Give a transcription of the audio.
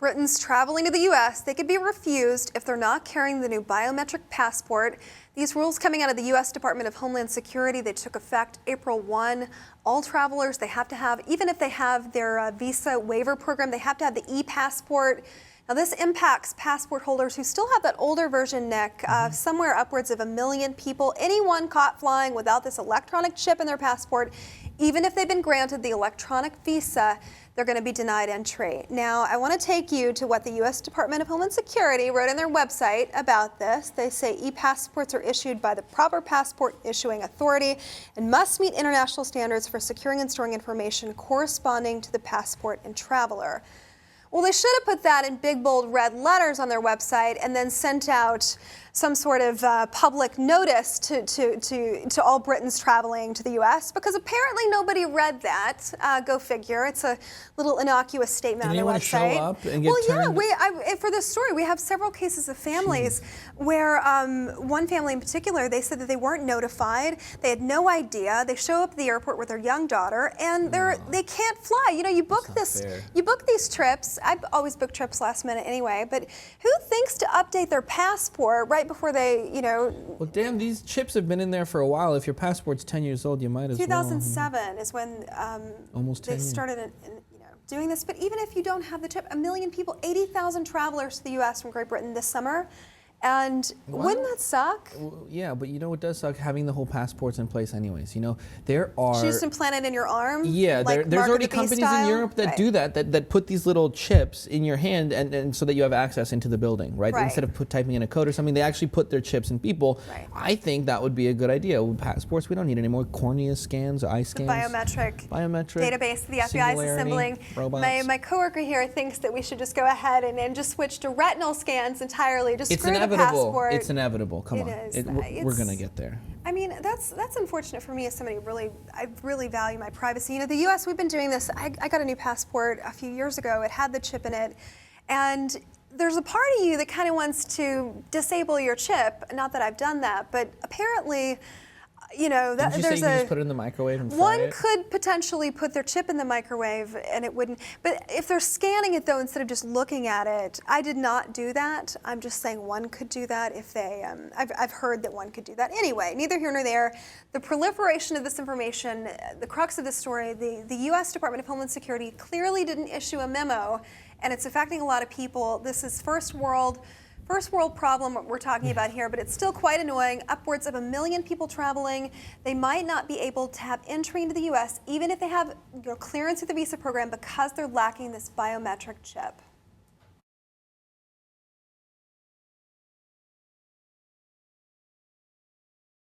Britons traveling to the U.S., they could be refused if they're not carrying the new biometric passport. These rules coming out of the U.S. Department of Homeland Security, they took effect April 1. All travelers, they have to have, even if they have their visa waiver program, they have to have the ePassport. Now this impacts passport holders who still have that older version, Nick, somewhere upwards of 1 million people. Anyone caught flying without this electronic chip in their passport, even if they've been granted the electronic visa, they're going to be denied entry. Now, I want to take you to what the U.S. Department of Homeland Security wrote on their website about this. They say ePassports are issued by the proper passport issuing authority and must meet international standards for securing and storing information corresponding to the passport and traveler. Well, they should have put that in big, bold, red letters on their website and then sent out some sort of public notice to all Britons traveling to the U.S. because apparently nobody read that. Go figure. It's a little innocuous statement on their website. Show up and get turned? For this story, we have several cases of families where one family in particular, they said that they weren't notified. They had no idea. They show up at the airport with their young daughter and they can't fly. You know, you book these trips. I've always booked trips last minute anyway, but who thinks to update their passport right before they, you know... Well, damn, these chips have been in there for a while. If your passport's 10 years old, you might as well. 2007 is when almost they started doing this. But even if you don't have the chip, 1 million people, 80,000 travelers to the U.S. from Great Britain this summer. And wouldn't that suck? Well, yeah, but you know what does suck? Having the whole passports in place anyways. You know, there are... Just implanted in your arm? Yeah, like there's already companies in Europe that do that put these little chips in your hand and so that you have access into the building, right? Instead of typing in a code or something, they actually put their chips in people. I think that would be a good idea. With passports, we don't need any more cornea scans or eye scans. The biometric database the FBI is assembling. My coworker here thinks that we should just go ahead and just switch to retinal scans entirely. Just screw the passport. It's inevitable. Come on. We're going to get there. I mean, that's unfortunate for me as somebody I really value my privacy. You know, the U.S., we've been doing this. I got a new passport a few years ago. It had the chip in it. And there's a part of you that kind of wants to disable your chip. Not that I've done that, but apparently, you know, Did you say you just put it in the microwave and fry it? One could potentially put their chip in the microwave and it wouldn't. But if they're scanning it though, instead of just looking at it, I did not do that. I'm just saying one could do that if they, I've heard that one could do that. Anyway, neither here nor there. The proliferation of this information, the crux of the story, the U.S. Department of Homeland Security clearly didn't issue a memo and it's affecting a lot of people. This is first world problem we're talking about here, but it's still quite annoying. Upwards of 1 million people traveling. They might not be able to have entry into the U.S. even if they have clearance through the visa program because they're lacking this biometric chip.